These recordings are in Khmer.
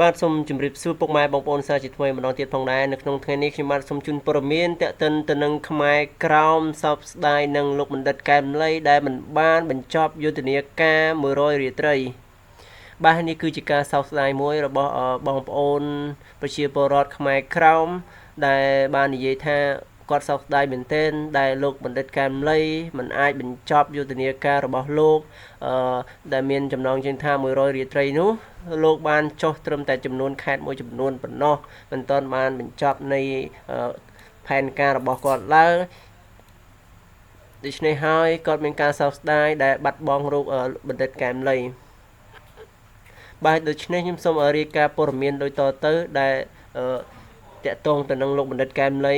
បាទសូមជម្រាបសួរពុកម៉ែបងប្អូនសាជាថ្មីម្ដងទៀតផងដែរនៅក្នុងថ្ងៃនេះខ្ញុំបាទសូមជូនព័ត៌មានតេតិនទៅនឹងខ្មែរក្រោមសោកស្ដាយនឹងលោកបណ្ឌិតកែមលីដែលមិនបានបញ្ចប់យុទ្ធនាការ100រាត្រីបាទនេះគឺជាការសោកស្ដាយមួយរបស់បងប្អូនប្រជាពលរដ្ឋខ្មែរក្រោមដែលបាននិយាយថាគាត់សោកស្ដាយមែនទែនដែលលោកបណ្ឌិតកែមលីមិនអាចបញ្ចប់យុទ្ធនាការរបស់លោកដែលមានចំណងជើងថា100រាត្រីនោះលោកបានចុះត្រឹមតែចំនួនខេត្តមួយចំនួនប៉ុណ្ណោះមិនទាន់បានបញ្ចប់នៃផែនការរបស់គាត់ឡើយដូច្នេះហើយគាត់មានការសោកស្ដាយដែលបាត់បង់រូបបណ្ឌិតកែមលីបាទដូច្នេះខ្ញុំសូមរាយការណ៍ព័ត៌មានដូចតទៅដែលតាក់ទងទៅនឹងលោកបណ្ឌិតកែមលី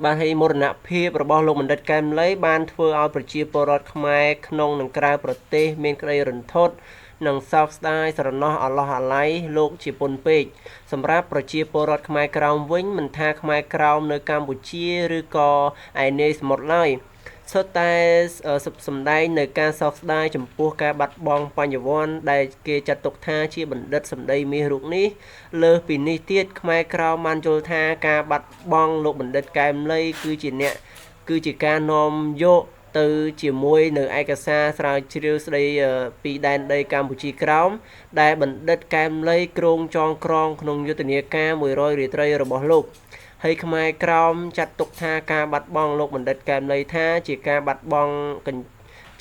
បាទហើយមរណភាពរបស់លោកបណ្ឌិតកែមលីបានធ្វើឲ្យប្រជាពលរដ្ឋខ្មែរក្នុងនិងក្រៅប្រទេសមានក្តីរន្ធត់និងសោកស្ដាយស្រណោះអាឡោះអាល័យលោកជាពន់ពេកសម្រាប់ប្រជាពលរដ្ឋខ្មែរក្រោមវិញមិនថាខ្មែរក្រោមនៅកម្ពុជាឬក៏ឯនាយសមុទ្រឡើយសុទ្ធតែសម្ដែងនៅការសោកស្ដាយចំពោះការបាត់បង់បញ្ញវន្តដែលគេចាត់ទុកថាជាបណ្ឌិតសម្ដីមាសរូបនេះលើសពីនេះទៀតខ្មែរក្រោមបានយល់ថាការបាត់បង់លោកបណ្ឌិតកែមលីគឺជាការនាំយកទៅជាមួយនៅឯកសារស្រាវជ្រាវស្ដីពីដែនដីកម្ពុជាក្រោមដែលបណ្ឌិតកែមលីគ្រងចងក្រងក្នុងយុទ្ធនាការ100រាត្រីរបស់លោកហើយខ្មែរក្រោមចាត់ទុកថាការបាត់បង់លោកបណ្ឌិតកែមលីថាជាការបាត់បង់កញ្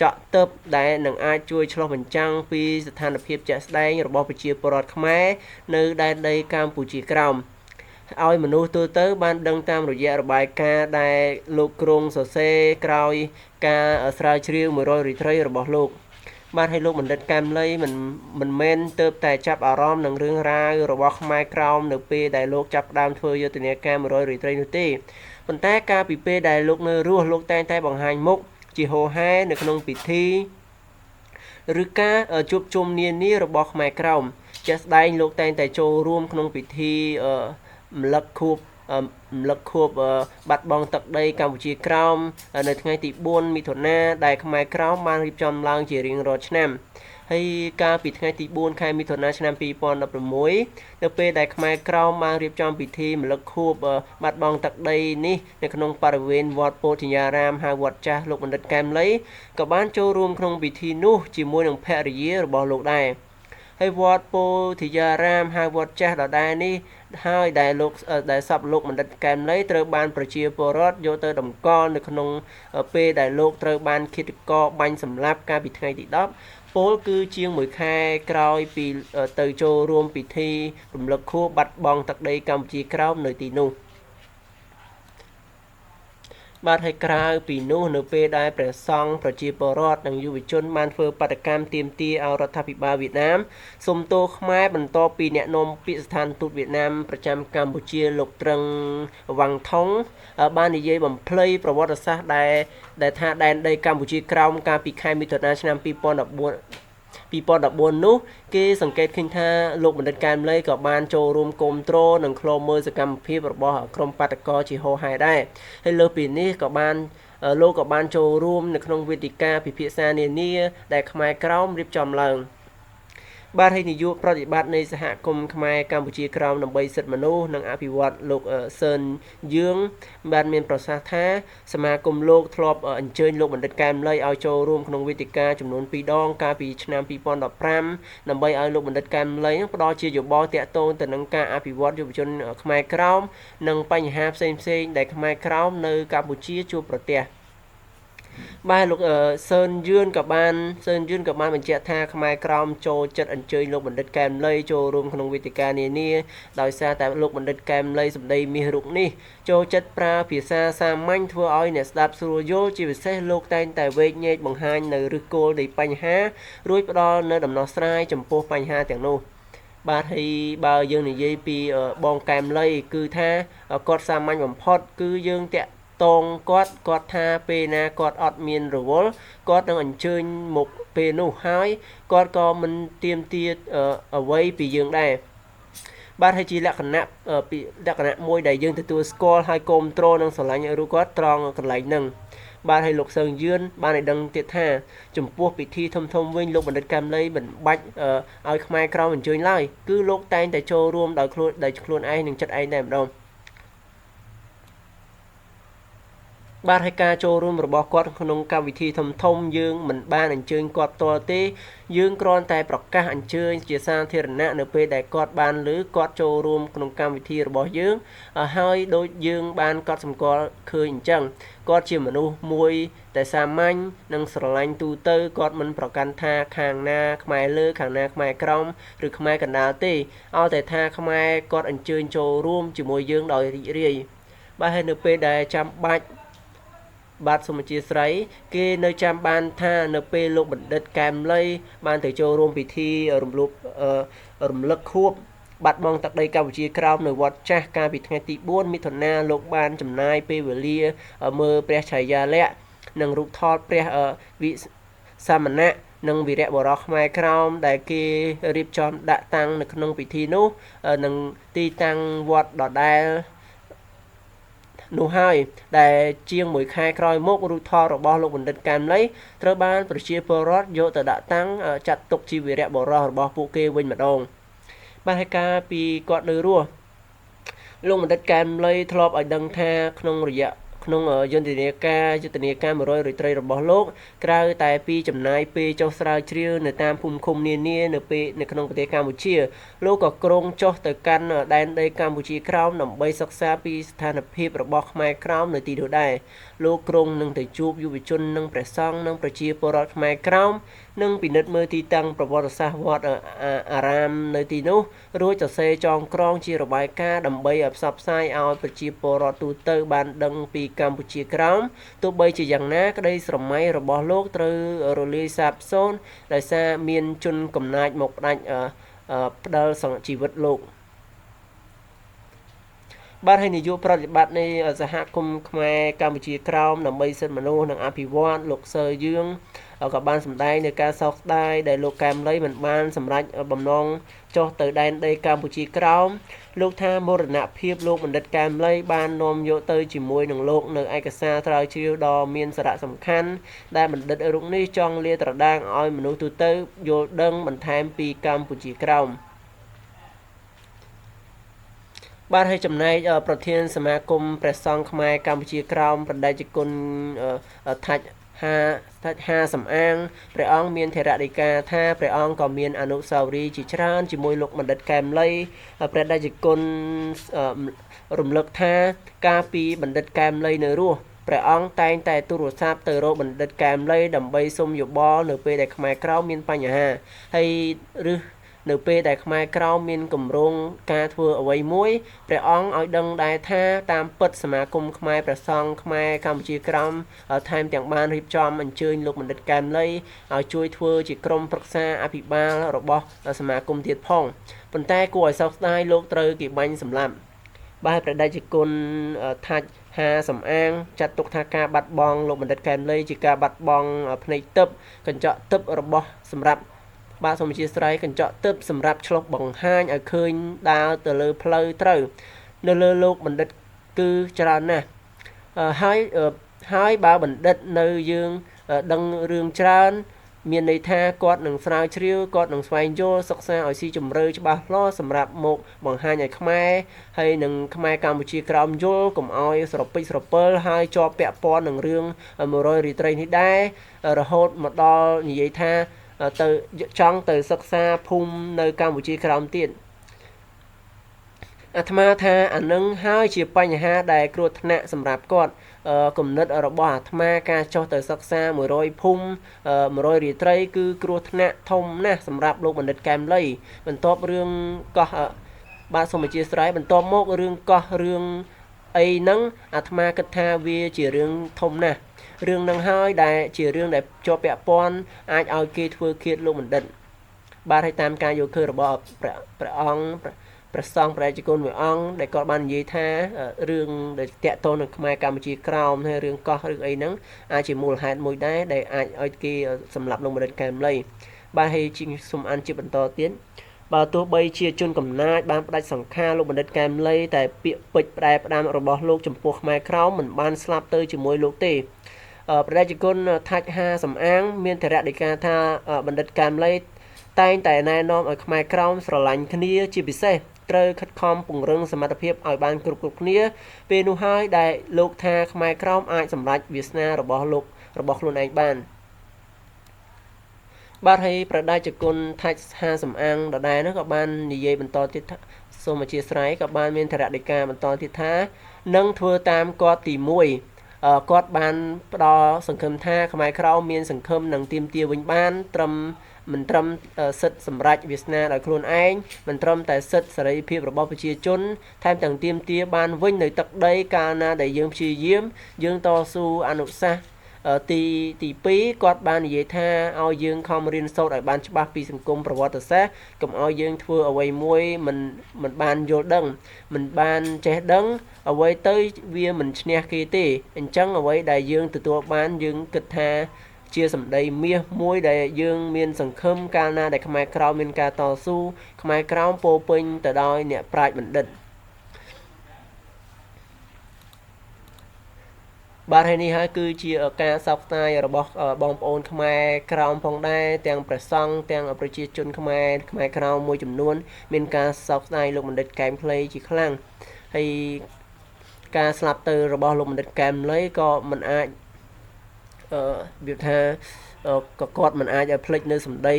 ចក់ទើបដែលនឹងអាចជួយឆ្លុះបញ្ចាំងពីស្ថានភាពជាក់ស្ដែងរបស់ប្រជាពលរដ្ឋខ្មែរនៅដែនដីកម្ពុជាក្រោមឲ្យមនុស្សទូទៅបានដឹងតាមរយៈរបាយការណ៍ដែលលោកគ្រងសរសេរក្រោយការស្រាវជ្រាវ100រាត្រីរបស់លោកបាទឲ្យលោកបណ្ឌិតកែមលីមិនមែនទៅតែចាប់អារម្មណ៍នឹងរឿងរ៉ាវរបស់ខ្មែរក្រោមនៅពេលដែលលោកចាប់ផ្ដើមធ្វើយុទ្ធនាការ100រាត្រីនោះទេប៉ុន្តែកាលពីពេលដែលលោកនៅរស់លោកតែងតែបង្ហាញមុខជាហូហែនៅក្នុងពិធីឬការជួបជុំនានារបស់ខ្មែរក្រោមជាក់ស្ដែងលោកតែងតែចូលរួមក្នុងពិធីរំលឹកខួបបាត់បង់ទឹកដីកម្ពុជាក្រោមនៅថ្ងៃទី4មិថុនាដែលខ្មែរក្រោមបានរៀបចំឡើងជារៀងរាល់ឆ្នាំហើយកាលពីថ្ងៃទី4ខែមិថុនាឆ្នាំ2016នៅពេលដែលខ្មែរក្រោមបានរៀបចំពិធីរំលឹកខួបបាត់បង់ទឹកដីនេះនៅក្នុងបរិវេណវត្តពោធិយារាមហៅវត្តចាស់លោកបណ្ឌិតកែមលីក៏បានចូលរួមក្នុងពិធីនោះជាមួយនឹងភរិយារបស់លោកដែរហើយវត្តពោធិយារាមហៅវត្តចាស់ដដែលនេះហើយដែលសពលោកបណ្ឌិតកែមលីត្រូវបានប្រជាពលរដ្ឋយកទៅតម្កល់នៅក្នុងពេលដែលលោកត្រូវបានឃាតករបាញ់សម្លាប់កាលពីថ្ងៃទី10ពលគឺជាង1ខែក្រោយពីទៅចូលរួមពិធីរំលឹកខួបបាត់បង់ទឹកដីកម្ពុជាក្រោមនៅទីនោះបាទហើយក្រៅពីនោះនៅពេលដែលព្រះសង្ឃប្រជាពលរដ្ឋនិងយុវជនបានធ្វើបាតកម្មទាមទារឲ្យរដ្ឋាភិបាលវៀតណាមសុំទោសខ្មែរបន្ទាប់ពីអ្នកនាំពាក្យស្ថានទូតវៀតណាមប្រចាំកម្ពុជាលោកត្រឹងវ៉ាងថុងបាននិយាយបំភ្លៃប្រវត្តិសាស្ត្រដែលថាដែនដីកម្ពុជាក្រោមកាលពីខែមិថុនាឆ្នាំ2014នោះគេសង្កេតឃើញថាលោកបណ្ឌិតកែមលីក៏បានចូលរួមគាំទ្រនិងឃ្លាំមើលសកម្មភាពរបស់ក្រុមបាតកោជាហូហែដែរហើយលើពីនេះលោកក៏បានចូលរួមនៅក្នុងវេទិកាពិភាក្សានានាដែលខ្មែរក្រោមរៀបចំឡើងបាទហើយនាយកប្រតិបត្តិនៃសហគមន៍ខ្មែរកម្ពុជាក្រោមដើម្បីសិទ្ធិមនុស្សនិងអភិវឌ្ឍលោកសឿនយើង បានមានប្រសាសន៍ថាសមាគមលោកធ្លាប់អញ្ជើញលោកបណ្ឌិតកែមលីឲ្យចូលរួមក្នុងវេទិកាចំនួន2ដងកាលពីឆ្នាំ2015ដើម្បីឲ្យលោកបណ្ឌិតកែមលីផ្ដល់ជាយោបល់ទាក់ទងទៅនឹងការអភិវឌ្ឍយុវជនខ្មែរក្រោមនិងបញ្ហាផ្សេងៗដែលខ្មែរក្រោមនៅកម្ពុជាជួបប្រទះបាទលោកសឿនយឿនក៏បានបញ្ជាក់ថាខ្មែរក្រោមចូលចិត្តអញ្ជើញលោកបណ្ឌិតកែមលីចូលរួមក្នុងវេទិកានានាដោយសារតែលោកបណ្ឌិតកែមលីសម្ដីមាសរូបនេះចូលចិត្តប្រើភាសាសាមញ្ញធ្វើឲ្យអ្នកស្ដាប់ស្រួលយល់ជាពិសេសលោកតែងតែវែកញែកបង្ហាញនៅឫសគល់នៃបញ្ហារួចផ្ដល់នៅដំណោះស្រាយចំពោះបញ្ហាទាំងនោះបាទហើយបើយើងនិយាយពីបងកែមលីគឺថាគាត់សាមញ្ញបំផុតគឺយើងតាក់តងគាត់ថាពេលណាគាត់អត់មានរវល់គាត់នឹងអញ្ជើញមកពេលនោះហើយគាត់ក៏មិនទាមទារអ្វីពីយើងដែរបាទហើយជាលក្ខណៈមួយដែលយើងទទួលស្គាល់ហើយគាំទ្រនិងស្រឡាញ់រូបគាត់ត្រង់កន្លែងហ្នឹង បានឲ្យលោកសើងយឿនបានឲ្យដឹងទៀតថាចំពោះពិធីធំវិញលោកបណ្ឌិតកែមលីមិនបាច់ឲ្យខ្មែរក្រមអញ្ជើញឡើយគឺលោកតែងតែចូលរួមដោយខ្លួនឯងនិងចិត្តឯងតែម្ដងបាទហើយការចូលរួមរបស់គាត់ក្នុងកម្មវិធីធំយើងមិនបានអញ្ជើញគាត់ផ្ទាល់ទេយើងគ្រាន់តែប្រកាសអញ្ជើញជាសាធារណៈនៅពេលដែលគាត់បានឮគាត់ចូលរួមក្នុងកម្មវិធីរបស់យើងហើយដូចយើងបានកត់សម្គាល់ឃើញអញ្ចឹងគាត់ជាមនុស្សមួយតែសាមញ្ញនិងស្រឡាញ់ទូទៅគាត់មិនប្រកាន់ថាខាងណាខ្មែរលើខាងណាខ្មែរក្រោមឬខ្មែរកណ្ដាលទេឲ្យតែថាខ្មែរគាត់អញ្ជើញចូលរួមជាមួយយើងដោយរីករាយបាទហើយនៅពេលដែលចាំបាច់បាទសូមអធិស្ឋានគេនៅចាំបានថានៅពេលលោកបណ្ឌិតកែមលីបានទៅចូលរួមពិធីរំលឹកខួបបាត់បង់ទឹកដីកម្ពុជាក្រោមនៅវត្តចាស់កាលពីថ្ងៃទី4មិថុនាលោកបានចំណាយពេលវេលាមើលព្រះឆាយាល័ក្ខណ៍និងរូបថតព្រះវិសាមណៈនិងវីរៈបរោះខ្មែរក្រោមដែលគេរៀបចំដាក់តាំងនៅក្នុងពិធីនោះនិងទីតាំងវត្តដដែលនោះហើយដែលជាង1ខែក្រោយមករូបថតរបស់លោកបណ្ឌិតកែមលីត្រូវបានប្រជាពលរដ្ឋយកទៅដាក់តាំងចាត់ទុកជាវីរៈបរោះរបស់ពួកគេវិញម្ដងបាទហើយការពីគាត់នៅរស់លោកបណ្ឌិតកែមលីធ្លាប់ឲ្យដឹងថាក្នុងយន្តនាការ100រាត្រីរបស់លោកក្រៅតែពីចំណាយពេលចុះស្រាវជ្រាវនៅតាមភូមិឃុំនានានៅក្នុងប្រទេសកម្ពុជាលោកក៏គ្រងចុះទៅកាន់ដែនដីកម្ពុជាក្រោមដើម្បីសិក្សាពីស្ថានភាពរបស់ខ្មែរក្រោមនៅទីនោះដែរលោកគ្រងនឹងទៅជួបយុវជននិងព្រះសង្ឃនិងប្រជាពលរដ្ឋខ្មែរក្រោមនិងពិនិត្យមើលទីតាំងប្រវត្តិសាស្ត្រវត្តអារាមនៅទីនោះរួចសរសេរចងក្រងជារបាយការណ៍ដើម្បីឲ្យផ្សព្វផ្សាយឲ្យប្រជាពលរដ្ឋទូទៅបានដឹងពីកម្ពុជាក្រោមទោះបីជាយ៉ាងណាក្តីស្រមៃរបស់លោកត្រូវរលាយសាបសូន្យដោយសារមានជនកំណាចមកផ្ដាច់ផ្ដាល់ជីវិតលោកបាទហើយនាយកប្រតិបត្តិនៃសហគមន៍ខ្មែរកម្ពុជាក្រោមដើម្បីសិទ្ធិមនុស្សនិងអភិវឌ្ឍលោកសើយឿងក៏បានសម្ដែងនៅការសោកស្ដាយដែលលោកកែមលីមិនបានសម្រេចបំណងចុះទៅដែនដីកម្ពុជាក្រោមលោកថាមរណភាពលោកបណ្ឌិតកែមលីបាននាំយកទៅជាមួយនឹងលោកនៅឯកសារស្រាវជ្រាវដ៏មានសារៈសំខាន់ដែលបណ្ឌិតរូបនេះចង់លាតត្រដាងឲ្យមនុស្សទូទៅយល់ដឹងបន្ថែមពីកម្ពុជាក្រោមបាទហើយចំណែកប្រធានសមាគមព្រះសង្ឃខ្មែរកម្ពុជាក្រោមប្រដេជគុណថាច់ហាសំអាងព្រះអង្គមានថេរដីកាថាព្រះអង្គក៏មានអនុស្សាវរីយ៍ជាច្រើនជាមួយលោកបណ្ឌិតកែមលីព្រះដេចគុណរំលឹកថាកាលពីបណ្ឌិតកែមលីនៅរស់ព្រះអង្គតែងតែទូរស័ព្ទទៅរកបណ្ឌិតកែមលីដើម្បីសុំយោបល់នៅពេលដែលខ្មែរក្រោមមានបញ្ហាហើយនៅពេលដែលខ្មែរក្រោមមានគម្រោងការធ្វើអ្វីមួយព្រះអង្គឲ្យដឹងដែរថាតាមពិតសមាគមខ្មែរព្រះសង្ឃខ្មែរកម្ពុជាក្រោមថែមទាំងបានរៀបចំអញ្ជើញលោកបណ្ឌិតកែមលីឲ្យជួយធ្វើជាក្រុមប្រឹក្សាអភិបាលរបស់សមាគមទៀតផងប៉ុន្តែគួរឲ្យសោកស្ដាយលោកត្រូវគេបាញ់សម្លាប់បាទព្រះដេចគុណថាច់ហាសំអាងចាត់ទុកថាការបាត់បង់លោកបណ្ឌិតកែមលីជាការបាត់បង់ភ្នែកទឹកកញ្ចក់ទឹករបស់សម្រាប់បាទសូមអធិស្ឋានកញ្ចក់ទឹកសម្រាប់ឆ្លុះបង្ហាញឲ្យឃើញដើរទៅលើផ្លូវត្រូវនៅលើលោកបណ្ឌិតគឺច្រើនណាស់ហើយបើបណ្ឌិតនៅយើងដឹងរឿងច្រើនមានន័យថាគាត់នឹងស្រាវជ្រាវគាត់នឹងស្វែងយល់សិក្សាឲ្យស៊ីជម្រៅច្បាស់លាស់សម្រាប់មកបង្ហាញឲ្យខ្មែរហើយនឹងខ្មែរកម្ពុជាក្រោមយល់កុំឲ្យស្រពេចស្រពិលហើយជាប់ពាក់ព័ន្ធនឹងរឿង100រាត្រីនេះដែររហូតមកដល់និយាយថាទៅចង់ទៅសិក្សាភូមិនៅកម្ពុជាក្រោមទៀតអាត្មាថាអានឹងហើយជាបញ្ហាដែលគ្រោះថ្នាក់សម្រាប់គាត់គំនិតរបស់អាត្មាការចុះទៅសិក្សា100ភូមិ100រាត្រីគឺគ្រោះថ្នាក់ធំណាស់សម្រាប់លោកបណ្ឌិតកែមលីបន្ទាប់រឿងកោះបាទសូមអធិស្ឋានបន្ទាប់មករឿងកោះរឿងអីហ្នឹងអាត្មាគិតថាវាជារឿងធំណាស់រឿងនឹងហើយដែលជារឿងដែលជាប់ពាក់ព័ន្ធអាចឲ្យគេធ្វើឃាតលោកបណ្ឌិតបាទហើយតាមការយល់ឃើញរបស់ព្រះអង្គព្រះសង្ឃប្រជាជនមួយអង្គដែលគាត់បាននិយាយថារឿងដែលតាក់ទងនឹងខ្មែរកម្ពុជាក្រោមហើយរឿងកោះរឿងអីហ្នឹងអាចជាមូលហេតុមួយដែរដែលអាចឲ្យគេសម្លាប់លោកបណ្ឌិតកែមលីបាទហើយសូមអានជាបន្តទៀតបើទោះបីជាជនកំណាចបានផ្ដាច់សង្ខារលោកបណ្ឌិតកែមលីតែពាក្យពេចន៍ផ្ដែផ្ដាំរបស់លោកចំពោះខ្មែរក្រោមមិនបានស្លាប់ទៅជាមួយលោកទេ ប្រតិជនថាច់ហាសំអាងមានធរៈដីកាថាបណ្ឌិតកែមលីតែងតែណែនាំឲ្យខ្មែរក្រមស្រឡាញ់គ្នាជាពិសេសត្រូវខិតខំពង្រឹងសមត្ថភាពឲ្យបានគ្រប់គ្នាពេលនោះហើយដែលលោកថាខ្មែរក្រមអាចសម្រេចវាសនារបស់លោករបស់ខ្លួនឯងបានបាទហើយប្រដាជគុណថាច់ហាសំអាងដដែលនោះក៏បាននិយាយបន្តទៀតថាសូមអធិស្ឋានក៏បានមានធរៈដីកាបន្តទៀតថានឹងធ្វើតាមគាត់ទី1គាត់បានផ្ដល់សង្ឃឹមថាខ្មែរក្រមមានសង្ឃឹមនឹងទាមទារវិញបានត្រឹមមិនត្រឹមសិទ្ធិសម្រេចវាសនាដោយខ្លួនឯងមិនត្រឹមតែសិទ្ធិសេរីភាពរបស់ប្រជាជនថែមទាំងទាមទារបានវិញនៅទឹកដីកាលណាដែលយើងព្យាយាមយើងតស៊ូអនុសាសន៍ទី2គាត់បាននិយាយថាឲ្យយើងខំរៀនសូត្រឲ្យបានច្បាស់ពីសង្គមប្រវត្តិសាស្ត្រកុំឲ្យយើងធ្វើអ្វីមួយមិនបានយល់ដឹងមិនបានចេះដឹងអ្វីទៅវាមិនឈ្នះគេទេអញ្ចឹងអ្វីដែលយើងទទួលបានយើងគិតថាជាសម្ដីមាសមួយដែលយើងមានសង្ឃឹមកាលណាដែលខ្មែរក្រមមានការតស៊ូខ្មែរក្រមពោពេញទៅដោយអ្នកប្រាជ្ញបណ្ឌិតបាទហើយនេះហើយគឺជាការសោកស្ដាយរបស់បងប្អូនខ្មែរក្រមផងដែរទាំងព្រះសង្ឃទាំងប្រជាជនខ្មែរក្រមមួយចំនួនមានការសោកស្ដាយលោកបណ្ឌិតកែមខ្លីជាខ្លាំងហើយការស្លាប់ទៅរបស់លោកបណ្ឌិតកែមលីក៏មិនអាចវាថាក៏គាត់មិនអាចឲ្យភ្លេចនៅសម្ដី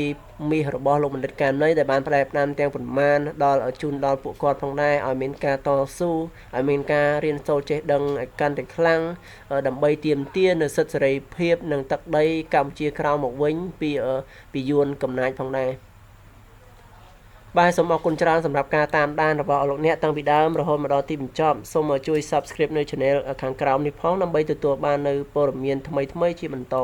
មាសរបស់លោកបណ្ឌិតកែមលីដែលបានផ្ដែផ្ដាំទាំងប៉ុន្មានដល់ជូនដល់ពួកគាត់ផងដែរឲ្យមានការតស៊ូឲ្យមានការរៀនសូត្រចេះដឹងឲ្យកាន់តែខ្លាំងដើម្បីទាមទារនៅសិទ្ធិសេរីភាពនិងទឹកដីកម្ពុជាក្រៅមកវិញពីយួនកំណាចផងដែរបាទសូមអរគុណច្រើនសម្រាប់ការតាមដានរបស់លោកអ្នកតាំងពីដើមរហូតមកដល់ទីបញ្ចប់សូមជួយ Subscribe នៅ Channel ខាងក្រោមនេះផងដើម្បីទទួលបាននៅព័ត៌មានថ្មីៗជាបន្ត